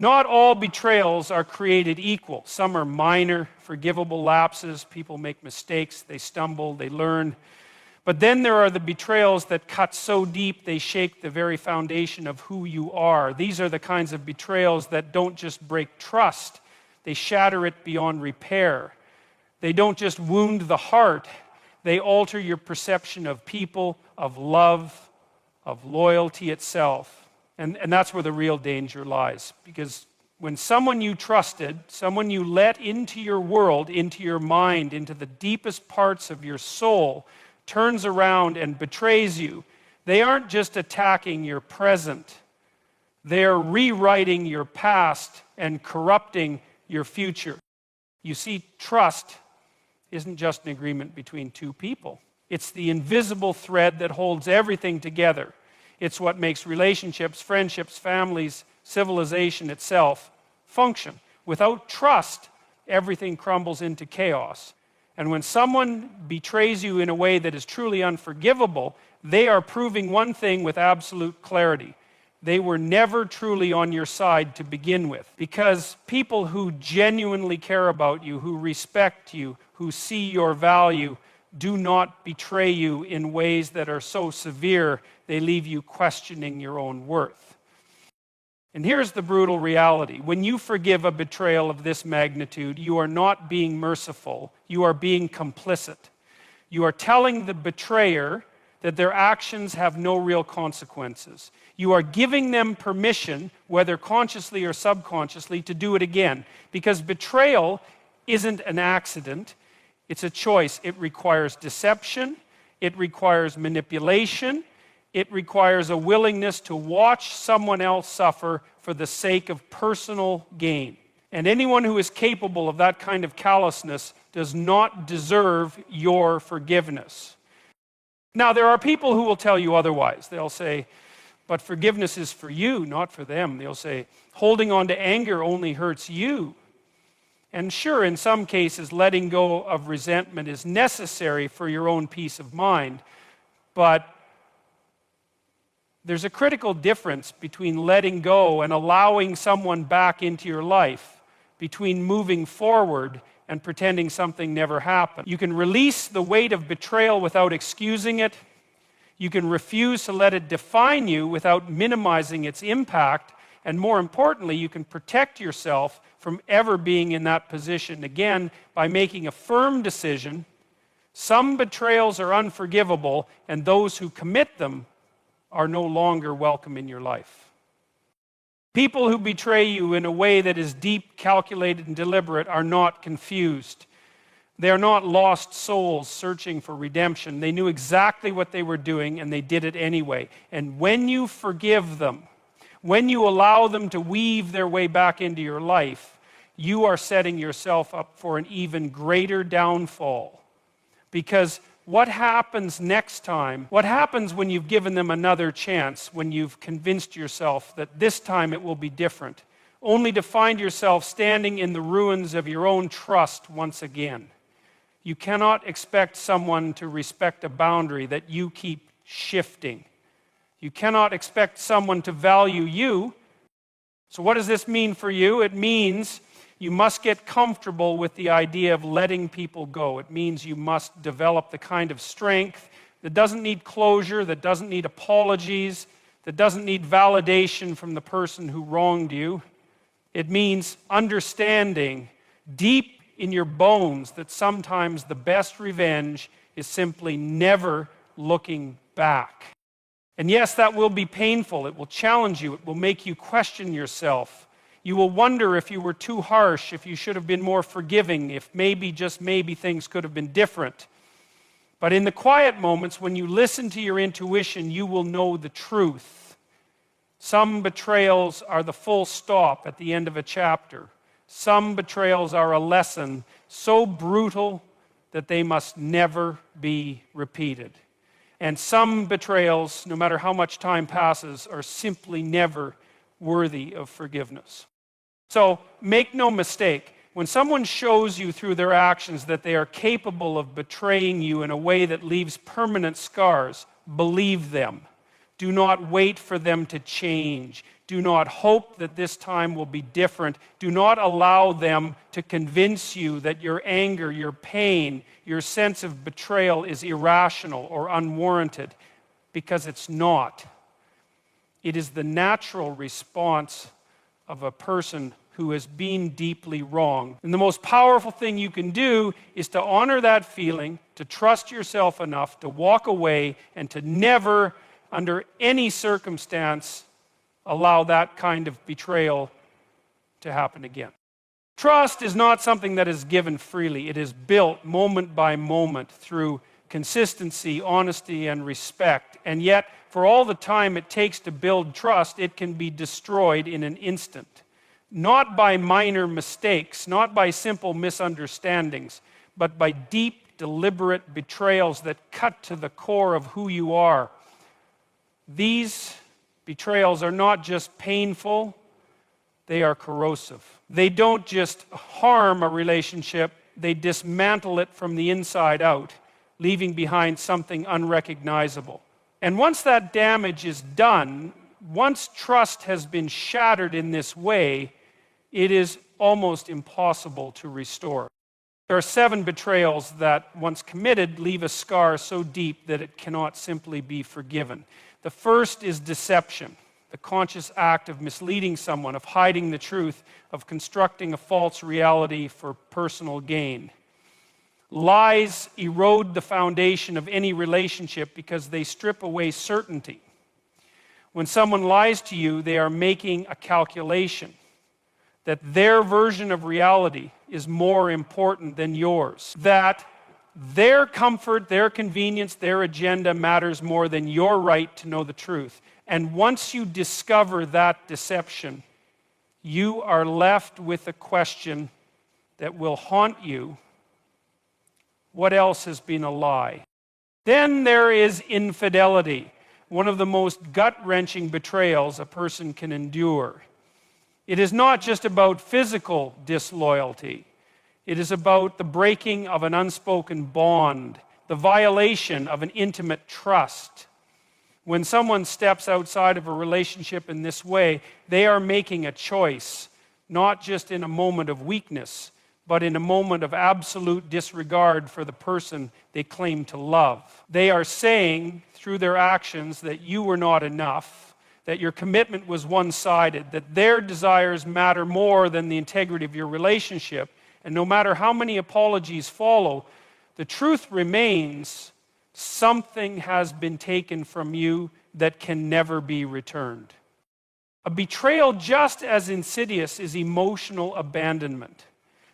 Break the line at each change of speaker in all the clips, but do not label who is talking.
Not all betrayals are created equal. Some are minor, forgivable lapses. People make mistakes, they stumble, they learn. But then there are the betrayals that cut so deep they shake the very foundation of who you are. These are the kinds of betrayals that don't just break trust, they shatter it beyond repair. They don't just wound the heart, they alter your perception of people, of love, of loyalty itself. And that's where the real danger lies. Because when someone you trusted, someone you let into your world, into your mind, into the deepest parts of your soul, turns around and betrays you, they aren't just attacking your present. They're rewriting your past and corrupting your future. You see, trust isn't just an agreement between two people. It's the invisible thread that holds everything together. It's what makes relationships, friendships, families, civilization itself function. Without trust, everything crumbles into chaos. And when someone betrays you in a way that is truly unforgivable, they are proving one thing with absolute clarity. They were never truly on your side to begin with. Because people who genuinely care about you, who respect you, who see your value, do not betray you in ways that are so severe they leave you questioning your own worth. And here's the brutal reality. When you forgive a betrayal of this magnitude, you are not being merciful. You are being complicit. You are telling the betrayer that their actions have no real consequences. You are giving them permission, whether consciously or subconsciously, to do it again. Because betrayal isn't an accident. It's a choice. It requires deception. It requires manipulation. It requires a willingness to watch someone else suffer for the sake of personal gain. And anyone who is capable of that kind of callousness does not deserve your forgiveness. Now, there are people who will tell you otherwise. They'll say, but forgiveness is for you, not for them. They'll say, holding on to anger only hurts you. And sure, in some cases, letting go of resentment is necessary for your own peace of mind. But there's a critical difference between letting go and allowing someone back into your life, between moving forward and pretending something never happened. You can release the weight of betrayal without excusing it. You can refuse to let it define you without minimizing its impact. And more importantly, you can protect yourself from ever being in that position again by making a firm decision. Some betrayals are unforgivable, and those who commit them are no longer welcome in your life. People who betray you in a way that is deep, calculated, and deliberate are not confused. They are not lost souls searching for redemption. They knew exactly what they were doing, and they did it anyway. And when you forgive them, when you allow them to weave their way back into your life, you are setting yourself up for an even greater downfall. Because what happens next time, what happens when you've given them another chance, when you've convinced yourself that this time it will be different, only to find yourself standing in the ruins of your own trust once again? You cannot expect someone to respect a boundary that you keep shifting. You cannot expect someone to value you. So what does this mean for you? It means you must get comfortable with the idea of letting people go. It means you must develop the kind of strength that doesn't need closure, that doesn't need apologies, that doesn't need validation from the person who wronged you. It means understanding deep in your bones that sometimes the best revenge is simply never looking back. And yes, that will be painful. It will challenge you. It will make you question yourself. You will wonder if you were too harsh, if you should have been more forgiving, if maybe, just maybe, things could have been different. But in the quiet moments, when you listen to your intuition, you will know the truth. Some betrayals are the full stop at the end of a chapter. Some betrayals are a lesson so brutal that they must never be repeated. And some betrayals, no matter how much time passes, are simply never worthy of forgiveness. So make no mistake, when someone shows you through their actions that they are capable of betraying you in a way that leaves permanent scars, believe them. Do not wait for them to change. Do not hope that this time will be different. Do not allow them to convince you that your anger, your pain, your sense of betrayal is irrational or unwarranted, because it's not. It is the natural response of a person who has been deeply wronged. And the most powerful thing you can do is to honor that feeling, to trust yourself enough to walk away, and to never, under any circumstance, allow that kind of betrayal to happen again. Trust is not something that is given freely. It is built moment by moment through consistency, honesty, and respect. And yet, for all the time it takes to build trust, it can be destroyed in an instant. Not by minor mistakes, not by simple misunderstandings, but by deep, deliberate betrayals that cut to the core of who you are. These betrayals are not just painful, they are corrosive. They don't just harm a relationship, they dismantle it from the inside out, leaving behind something unrecognizable. And once that damage is done, once trust has been shattered in this way, it is almost impossible to restore. There are 7 betrayals that, once committed, leave a scar so deep that it cannot simply be forgiven. The first is deception, the conscious act of misleading someone, of hiding the truth, of constructing a false reality for personal gain. Lies erode the foundation of any relationship because they strip away certainty. When someone lies to you, they are making a calculation that their version of reality is more important than yours, that their comfort, their convenience, their agenda matters more than your right to know the truth. And once you discover that deception, you are left with a question that will haunt you. What else has been a lie? Then there is infidelity, one of the most gut-wrenching betrayals a person can endure. It is not just about physical disloyalty. It is about the breaking of an unspoken bond, the violation of an intimate trust. When someone steps outside of a relationship in this way, they are making a choice, not just in a moment of weakness, but in a moment of absolute disregard for the person they claim to love. They are saying through their actions that you were not enough, that your commitment was one-sided, that their desires matter more than the integrity of your relationship. And no matter how many apologies follow, the truth remains: something has been taken from you that can never be returned. A betrayal just as insidious is emotional abandonment.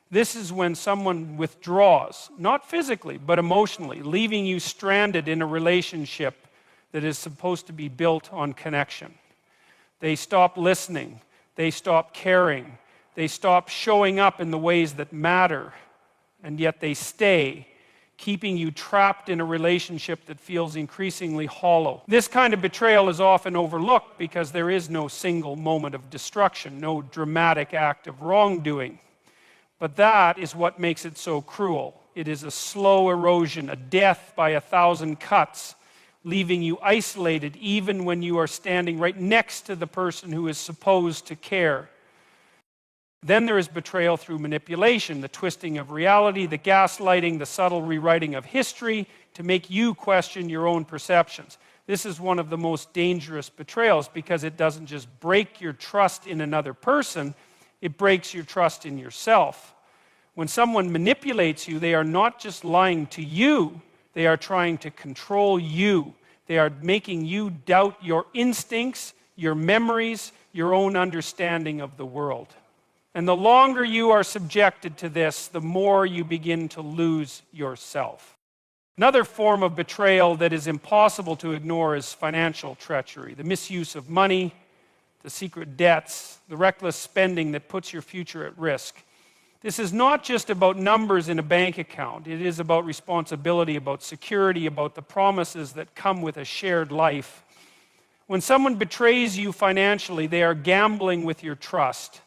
This is when someone withdraws, not physically, but emotionally, leaving you stranded in a relationship that is supposed to be built on connection. They stop listening. They stop caring. They stop showing up in the ways that matter, and yet they stay, keeping you trapped in a relationship that feels increasingly hollow. This kind of betrayal is often overlooked because there is no single moment of destruction, no dramatic act of wrongdoing. But that is what makes it so cruel. It is a slow erosion, a death by 1,000 cuts, leaving you isolated even when you are standing right next to the person who is supposed to care. Then there is betrayal through manipulation, the twisting of reality, the gaslighting, the subtle rewriting of history to make you question your own perceptions. This is one of the most dangerous betrayals because it doesn't just break your trust in another person, it breaks your trust in yourself. When someone manipulates you, they are not just lying to you, they are trying to control you. They are making you doubt your instincts, your memories, your own understanding of the world. And the longer you are subjected to this, the more you begin to lose yourself. Another form of betrayal that is impossible to ignore is financial treachery, the misuse of money, the secret debts, the reckless spending that puts your future at risk. This is not just about numbers in a bank account. It is about responsibility, about security, about the promises that come with a shared life. When someone betrays you financially, they are gambling with your trust,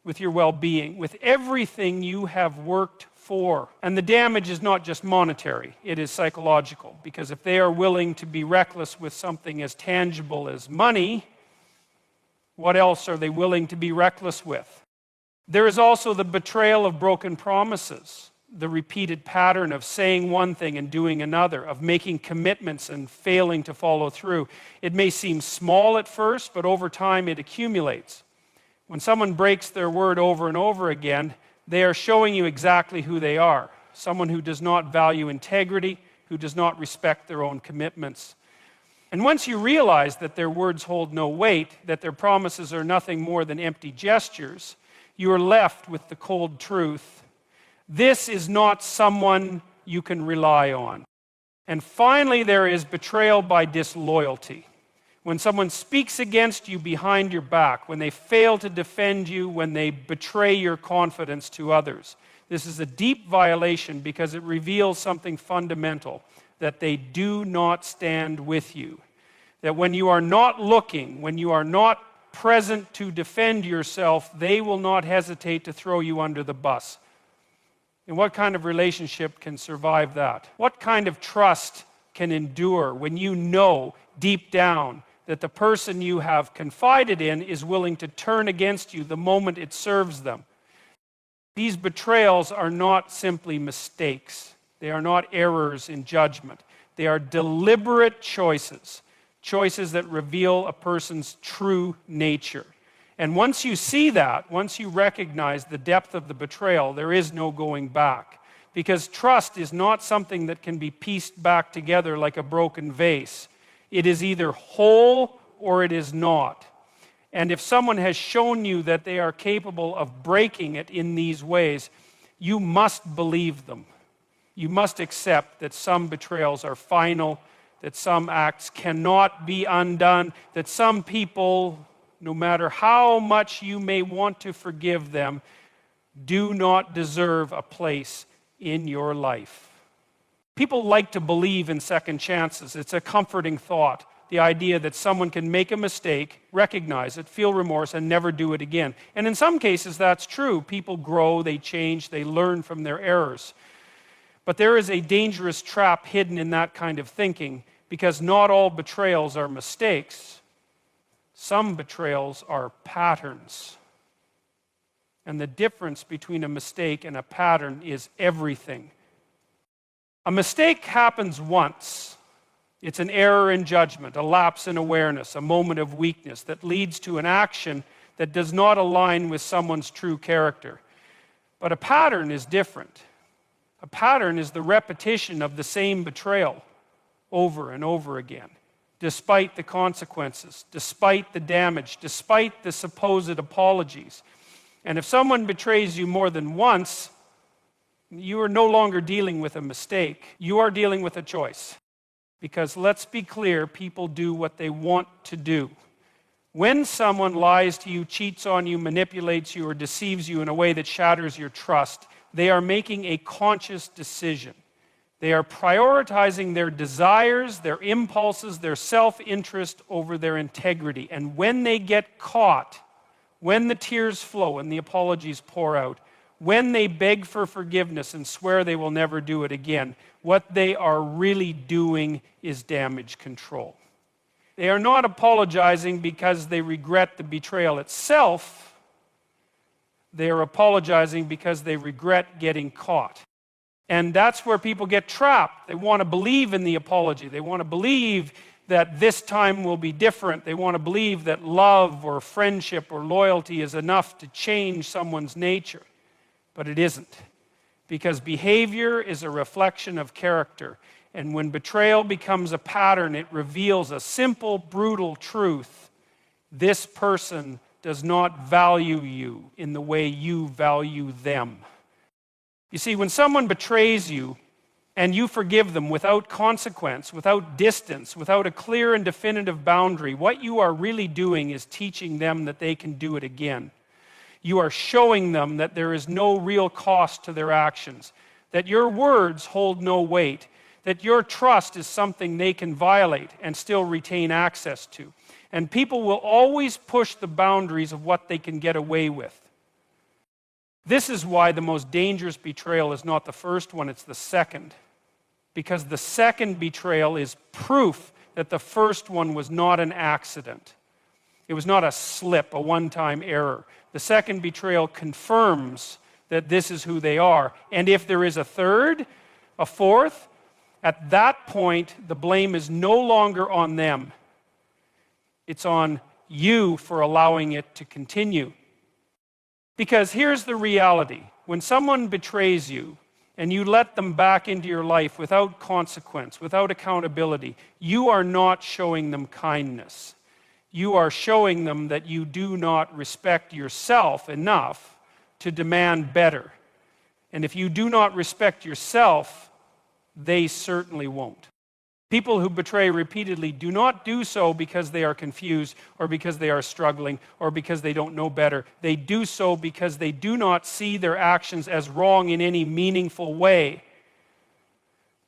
with your well-being, with everything you have worked for. And the damage is not just monetary, it is psychological. Because if they are willing to be reckless with something as tangible as money, What else are they willing to be reckless with? There is also the betrayal of broken promises, the repeated pattern of saying one thing and doing another, of making commitments and failing to follow through. It may seem small at first, but over time it accumulates. When someone breaks their word over and over again, they are showing you exactly who they are. Someone who does not value integrity, who does not respect their own commitments. And once you realize that their words hold no weight, that their promises are nothing more than empty gestures, you are left with the cold truth. This is not someone you can rely on. And finally, there is betrayal by disloyalty. When someone speaks against you behind your back, when they fail to defend you, when they betray your confidence to others. This is a deep violation because it reveals something fundamental, that they do not stand with you. That when you are not looking, when you are not present to defend yourself, they will not hesitate to throw you under the bus. And what kind of relationship can survive that? What kind of trust can endure when you know deep down that the person you have confided in is willing to turn against you the moment it serves them? These betrayals are not simply mistakes. They are not errors in judgment. They are deliberate choices, choices that reveal a person's true nature. And once you see that, once you recognize the depth of the betrayal, there is no going back. Because trust is not something that can be pieced back together like a broken vase. It is either whole or it is not. And if someone has shown you that they are capable of breaking it in these ways, you must believe them. You must accept that some betrayals are final, that some acts cannot be undone, that some people, no matter how much you may want to forgive them, do not deserve a place in your life. People like to believe in second chances. It's a comforting thought. The idea that someone can make a mistake, recognize it, feel remorse, and never do it again. And in some cases, that's true. People grow, they change, they learn from their errors. But there is a dangerous trap hidden in that kind of thinking, because not all betrayals are mistakes. Some betrayals are patterns. And the difference between a mistake and a pattern is everything. A mistake happens once. It's an error in judgment, a lapse in awareness, a moment of weakness that leads to an action that does not align with someone's true character. But a pattern is different. A pattern is the repetition of the same betrayal over and over again, despite the consequences, despite the damage, despite the supposed apologies. And if someone betrays you more than once, you are no longer dealing with a mistake. You are dealing with a choice. Because let's be clear, people do what they want to do. When someone lies to you, cheats on you, manipulates you, or deceives you in a way that shatters your trust, they are making a conscious decision. They are prioritizing their desires, their impulses, their self-interest over their integrity. And when they get caught, when the tears flow and the apologies pour out, when they beg for forgiveness and swear they will never do it again, what they are really doing is damage control. They are not apologizing because they regret the betrayal itself. They are apologizing because they regret getting caught. And that's where people get trapped. They want to believe in the apology. They want to believe that this time will be different. They want to believe that love or friendship or loyalty is enough to change someone's nature. But it isn't. Because behavior is a reflection of character. And when betrayal becomes a pattern, it reveals a simple, brutal truth. This person does not value you in the way you value them. You see, when someone betrays you and you forgive them without consequence, without distance, without a clear and definitive boundary, what you are really doing is teaching them that they can do it again. You are showing them that there is no real cost to their actions, that your words hold no weight, that your trust is something they can violate and still retain access to. And people will always push the boundaries of what they can get away with. This is why the most dangerous betrayal is not the first one, it's the second. Because the second betrayal is proof that the first one was not an accident. It was not a slip, a one-time error. The second betrayal confirms that this is who they are. And if there is a third, a fourth, at that point, the blame is no longer on them. It's on you for allowing it to continue. Because here's the reality. When someone betrays you and you let them back into your life without consequence, without accountability, you are not showing them kindness. You are showing them that you do not respect yourself enough to demand better. And if you do not respect yourself, they certainly won't. People who betray repeatedly do not do so because they are confused or because they are struggling or because they don't know better. They do so because they do not see their actions as wrong in any meaningful way.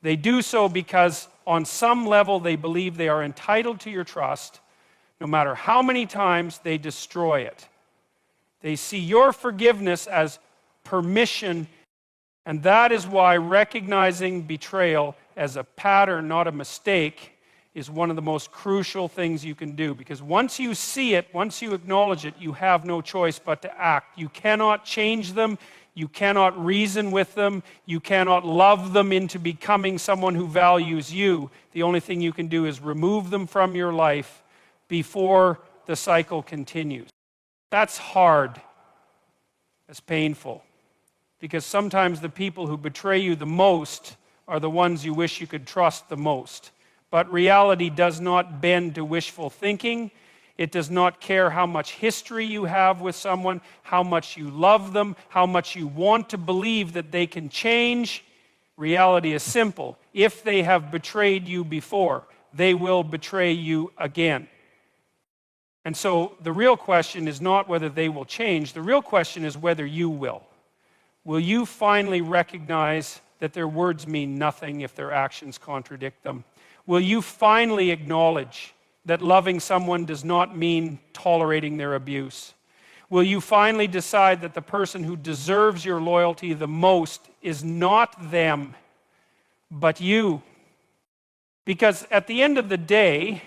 They do so because on some level they believe they are entitled to your trust, no matter how many times they destroy it. They see your forgiveness as permission, and that is why recognizing betrayal as a pattern, not a mistake, is one of the most crucial things you can do. Because once you see it, once you acknowledge it, you have no choice but to act. You cannot change them. You cannot reason with them. You cannot love them into becoming someone who values you. The only thing you can do is remove them from your life before the cycle continues. That's hard. That's painful. Because sometimes the people who betray you the most are the ones you wish you could trust the most. But reality does not bend to wishful thinking. It does not care how much history you have with someone, how much you love them, how much you want to believe that they can change. Reality is simple. If they have betrayed you before, they will betray you again. And so the real question is not whether they will change. The real question is whether you will. Will you finally recognize that their words mean nothing if their actions contradict them? Will you finally acknowledge that loving someone does not mean tolerating their abuse? Will you finally decide that the person who deserves your loyalty the most is not them, but you? Because at the end of the day,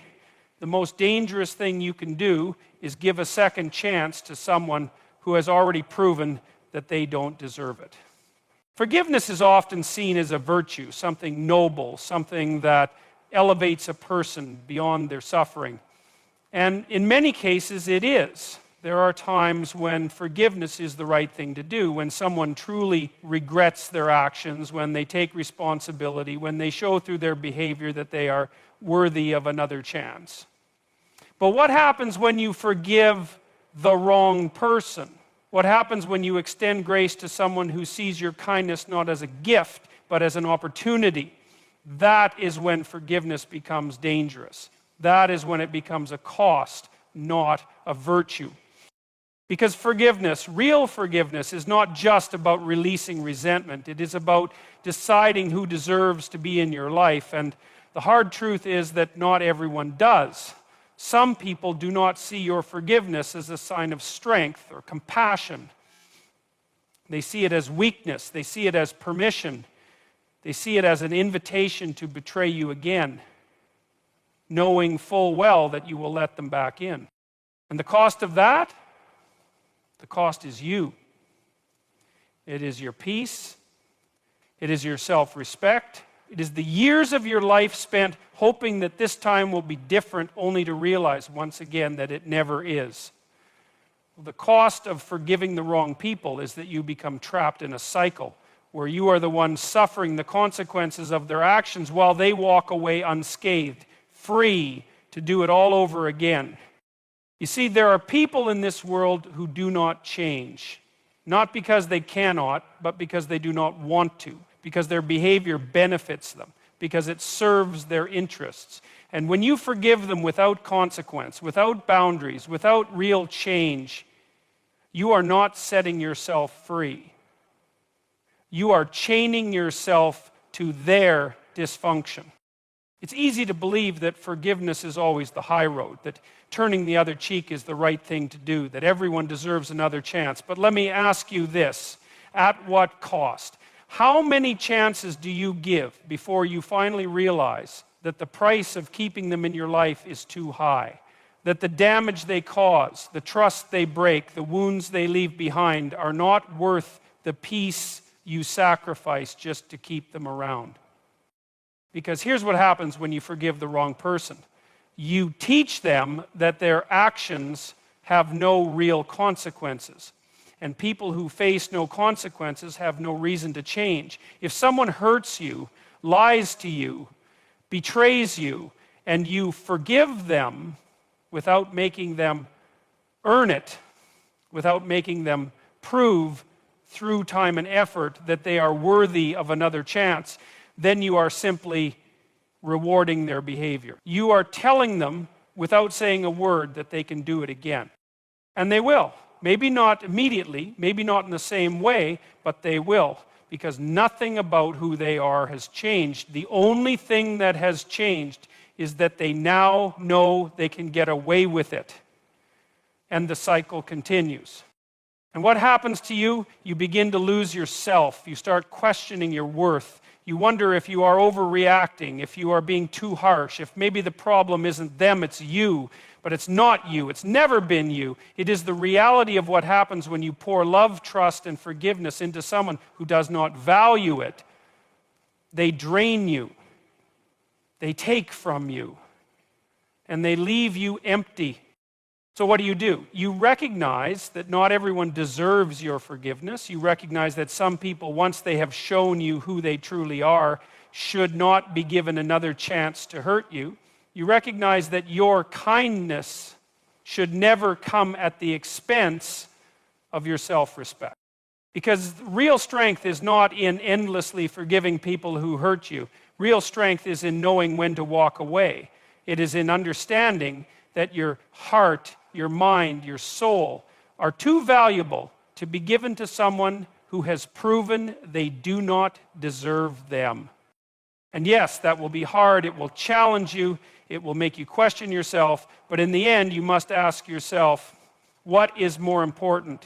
the most dangerous thing you can do is give a second chance to someone who has already proven that they don't deserve it. Forgiveness is often seen as a virtue, something noble, something that elevates a person beyond their suffering. And in many cases, it is. There are times when forgiveness is the right thing to do, when someone truly regrets their actions, when they take responsibility, when they show through their behavior that they are worthy of another chance. But what happens when you forgive the wrong person? What happens when you extend grace to someone who sees your kindness not as a gift, but as an opportunity? That is when forgiveness becomes dangerous. That is when it becomes a cost, not a virtue. Because forgiveness, real forgiveness, is not just about releasing resentment. It is about deciding who deserves to be in your life. And the hard truth is that not everyone does. Some people do not see your forgiveness as a sign of strength or compassion. They see it as weakness. They see it as permission. They see it as an invitation to betray you again, knowing full well that you will let them back in. And the cost of that? The cost is you. It is your peace. It is your self-respect. It is the years of your life spent hoping that this time will be different, only to realize once again that it never is. The cost of forgiving the wrong people is that you become trapped in a cycle where you are the one suffering the consequences of their actions while they walk away unscathed, free to do it all over again. You see, there are people in this world who do not change, not because they cannot, but because they do not want to, because their behavior benefits them, because it serves their interests. And when you forgive them without consequence, without boundaries, without real change, you are not setting yourself free. You are chaining yourself to their dysfunction. It's easy to believe that forgiveness is always the high road, that turning the other cheek is the right thing to do, that everyone deserves another chance. But let me ask you this, at what cost? How many chances do you give before you finally realize that the price of keeping them in your life is too high? that the damage they cause, the trust they break, the wounds they leave behind are not worth the peace you sacrifice just to keep them around. Because here's what happens when you forgive the wrong person. You teach them that their actions have no real consequences. And people who face no consequences have no reason to change. If someone hurts you, lies to you, betrays you, and you forgive them without making them earn it, without making them prove through time and effort that they are worthy of another chance, then you are simply rewarding their behavior. You are telling them without saying a word that they can do it again. And they will. Maybe not immediately, maybe not in the same way, but they will, because nothing about who they are has changed. The only thing that has changed is that they now know they can get away with it. And the cycle continues. And what happens to you? You begin to lose yourself. You start questioning your worth. You wonder if you are overreacting, if you are being too harsh, if maybe the problem isn't them, it's you. But it's not you. It's never been you. It is the reality of what happens when you pour love, trust, and forgiveness into someone who does not value it. They drain you. They take from you. And they leave you empty. So what do? You recognize that not everyone deserves your forgiveness. You recognize that some people, once they have shown you who they truly are, should not be given another chance to hurt you. You recognize that your kindness should never come at the expense of your self-respect. Because real strength is not in endlessly forgiving people who hurt you. Real strength is in knowing when to walk away. It is in understanding that your heart, your mind, your soul are too valuable to be given to someone who has proven they do not deserve them. And yes, that will be hard. It will challenge you. It will make you question yourself. But in the end, you must ask yourself, what is more important?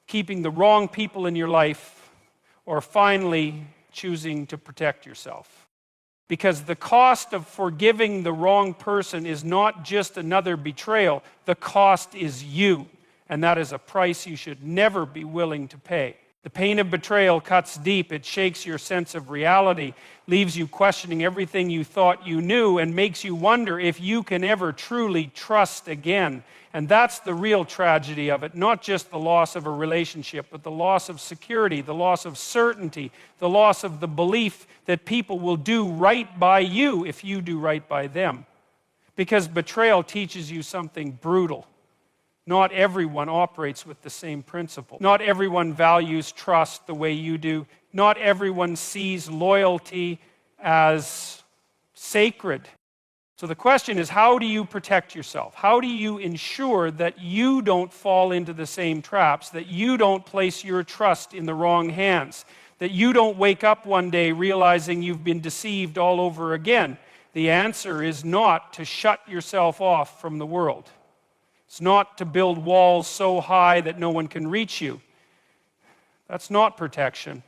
Keeping the wrong people in your life, or finally choosing to protect yourself? Because the cost of forgiving the wrong person is not just another betrayal. The cost is you. And that is a price you should never be willing to pay. The pain of betrayal cuts deep. It shakes your sense of reality, leaves you questioning everything you thought you knew, and makes you wonder if you can ever truly trust again. And that's the real tragedy of it, not just the loss of a relationship, but the loss of security, the loss of certainty, the loss of the belief that people will do right by you if you do right by them. Because betrayal teaches you something brutal. Not everyone operates with the same principle. Not everyone values trust the way you do. Not everyone sees loyalty as sacred. So the question is, how do you protect yourself? How do you ensure that you don't fall into the same traps, that you don't place your trust in the wrong hands, that you don't wake up one day realizing you've been deceived all over again? The answer is not to shut yourself off from the world. It's not to build walls so high that no one can reach you. That's not protection.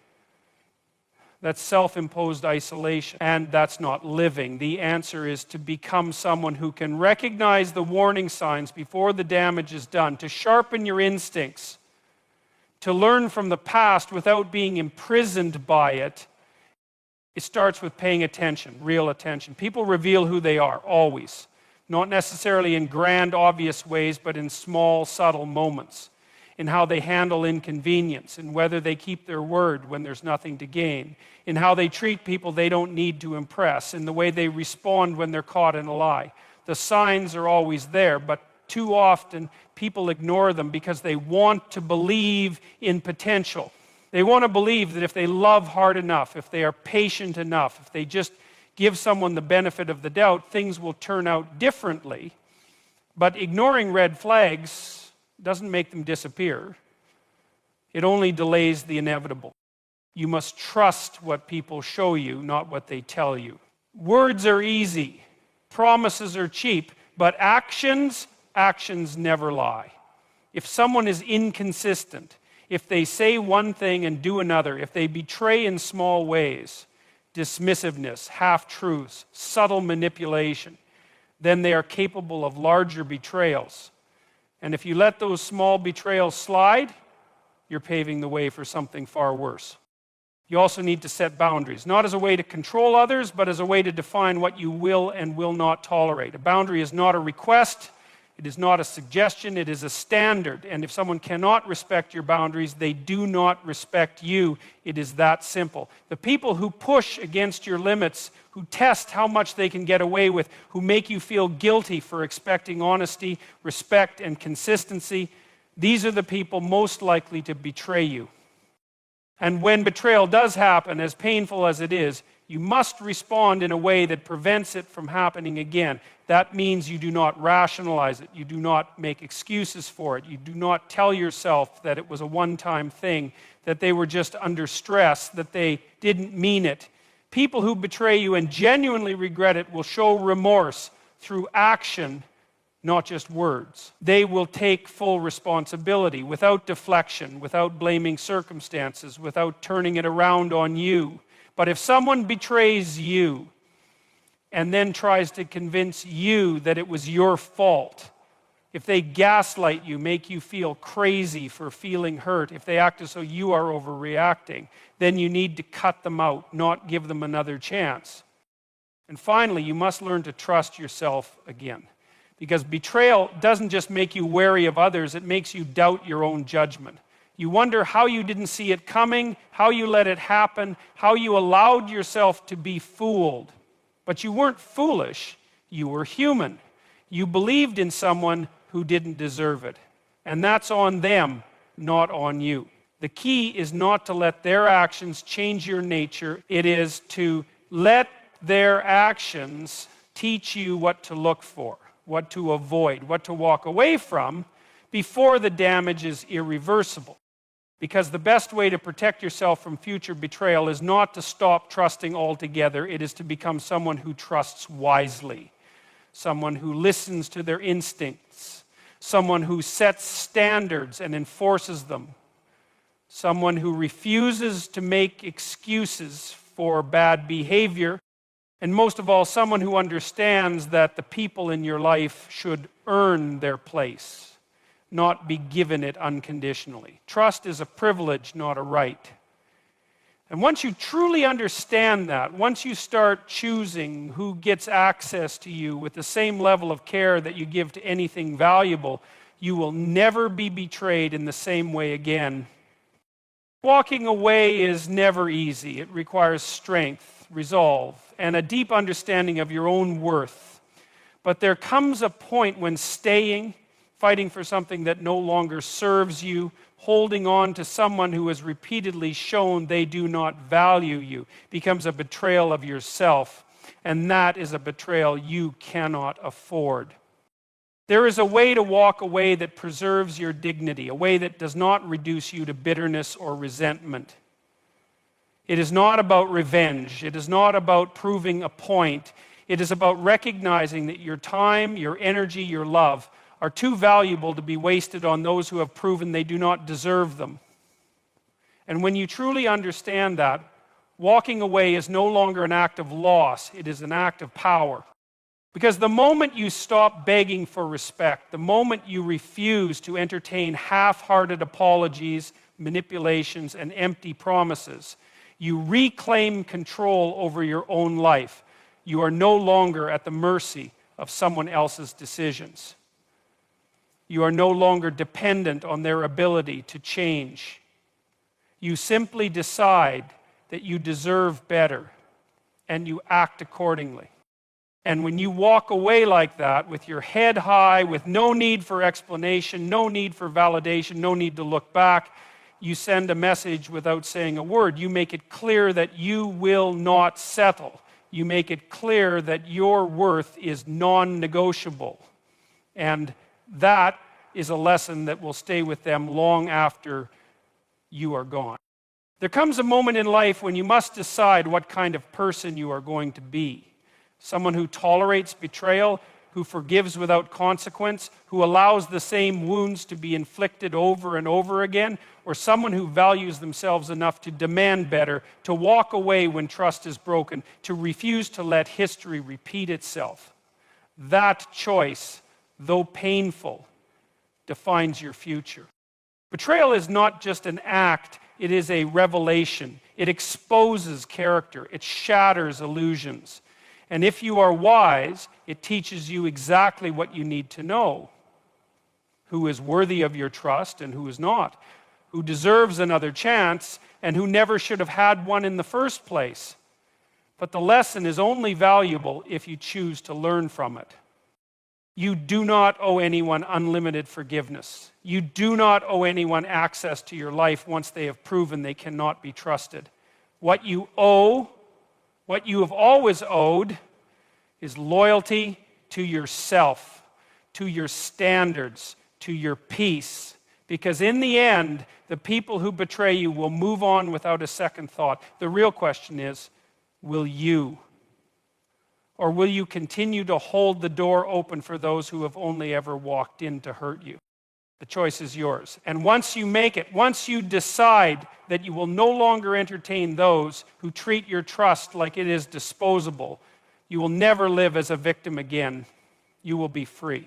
That's self-imposed isolation. And that's not living. The answer is to become someone who can recognize the warning signs before the damage is done, to sharpen your instincts, to learn from the past without being imprisoned by it. It starts with paying attention, real attention. People reveal who they are, always. Not necessarily in grand, obvious ways, but in small, subtle moments. In how they handle inconvenience, in whether they keep their word when there's nothing to gain, in how they treat people they don't need to impress, in the way they respond when they're caught in a lie. The signs are always there, but too often people ignore them because they want to believe in potential. They want to believe that if they love hard enough, if they are patient enough, if they just give someone the benefit of the doubt, things will turn out differently. But ignoring red flags doesn't make them disappear. It only delays the inevitable. You must trust what people show you, not what they tell you. Words are easy. Promises are cheap. But actions never lie. If someone is inconsistent, if they say one thing and do another, if they betray in small ways, dismissiveness, half-truths, subtle manipulation, then they are capable of larger betrayals. And if you let those small betrayals slide, you're paving the way for something far worse. You also need to set boundaries, not as a way to control others, but as a way to define what you will and will not tolerate. A boundary is not a request, it is not a suggestion, it is a standard. And if someone cannot respect your boundaries, they do not respect you. It is that simple. The people who push against your limits, who test how much they can get away with, who make you feel guilty for expecting honesty, respect, and consistency, these are the people most likely to betray you. And when betrayal does happen, as painful as it is, you must respond in a way that prevents it from happening again. That means you do not rationalize it. You do not make excuses for it. You do not tell yourself that it was a one-time thing, that they were just under stress, that they didn't mean it. People who betray you and genuinely regret it will show remorse through action, not just words. They will take full responsibility without deflection, without blaming circumstances, without turning it around on you. But if someone betrays you and then tries to convince you that it was your fault, if they gaslight you, make you feel crazy for feeling hurt, if they act as though you are overreacting, then you need to cut them out, not give them another chance. And finally, you must learn to trust yourself again. Because betrayal doesn't just make you wary of others, it makes you doubt your own judgment. You wonder how you didn't see it coming, how you let it happen, how you allowed yourself to be fooled. But you weren't foolish, you were human. You believed in someone who didn't deserve it. And that's on them, not on you. The key is not to let their actions change your nature. It is to let their actions teach you what to look for, what to avoid, what to walk away from before the damage is irreversible. Because the best way to protect yourself from future betrayal is not to stop trusting altogether. It is to become someone who trusts wisely, someone who listens to their instincts, someone who sets standards and enforces them, someone who refuses to make excuses for bad behavior, and most of all, someone who understands that the people in your life should earn their place, not be given it unconditionally. Trust is a privilege, not a right. And once you truly understand that, once you start choosing who gets access to you with the same level of care that you give to anything valuable, you will never be betrayed in the same way again. Walking away is never easy. It requires strength, resolve, and a deep understanding of your own worth. But there comes a point when staying, fighting for something that no longer serves you, holding on to someone who has repeatedly shown they do not value you, becomes a betrayal of yourself. And that is a betrayal you cannot afford. There is a way to walk away that preserves your dignity, a way that does not reduce you to bitterness or resentment. It is not about revenge. It is not about proving a point. It is about recognizing that your time, your energy, your love are too valuable to be wasted on those who have proven they do not deserve them. And when you truly understand that, walking away is no longer an act of loss. It is an act of power. Because the moment you stop begging for respect, the moment you refuse to entertain half-hearted apologies, manipulations, and empty promises, you reclaim control over your own life. You are no longer at the mercy of someone else's decisions. You are no longer dependent on their ability to change. You simply decide that you deserve better, and you act accordingly. And when you walk away like that, with your head high, with no need for explanation, no need for validation, no need to look back, you send a message without saying a word. You make it clear that you will not settle. You make it clear that your worth is non-negotiable. And that is a lesson that will stay with them long after you are gone. There comes a moment in life when you must decide what kind of person you are going to be. Someone who tolerates betrayal, who forgives without consequence, who allows the same wounds to be inflicted over and over again, or someone who values themselves enough to demand better, to walk away when trust is broken, to refuse to let history repeat itself. That choice, though painful, defines your future. Betrayal is not just an act, it is a revelation. It exposes character, it shatters illusions. And if you are wise, it teaches you exactly what you need to know. Who is worthy of your trust and who is not. Who deserves another chance and who never should have had one in the first place. But the lesson is only valuable if you choose to learn from it. You do not owe anyone unlimited forgiveness. You do not owe anyone access to your life once they have proven they cannot be trusted. What you owe, what you have always owed, is loyalty to yourself, to your standards, to your peace. Because in the end, the people who betray you will move on without a second thought. The real question is, will you? Or will you continue to hold the door open for those who have only ever walked in to hurt you? The choice is yours. And once you make it, once you decide that you will no longer entertain those who treat your trust like it is disposable, you will never live as a victim again. You will be free.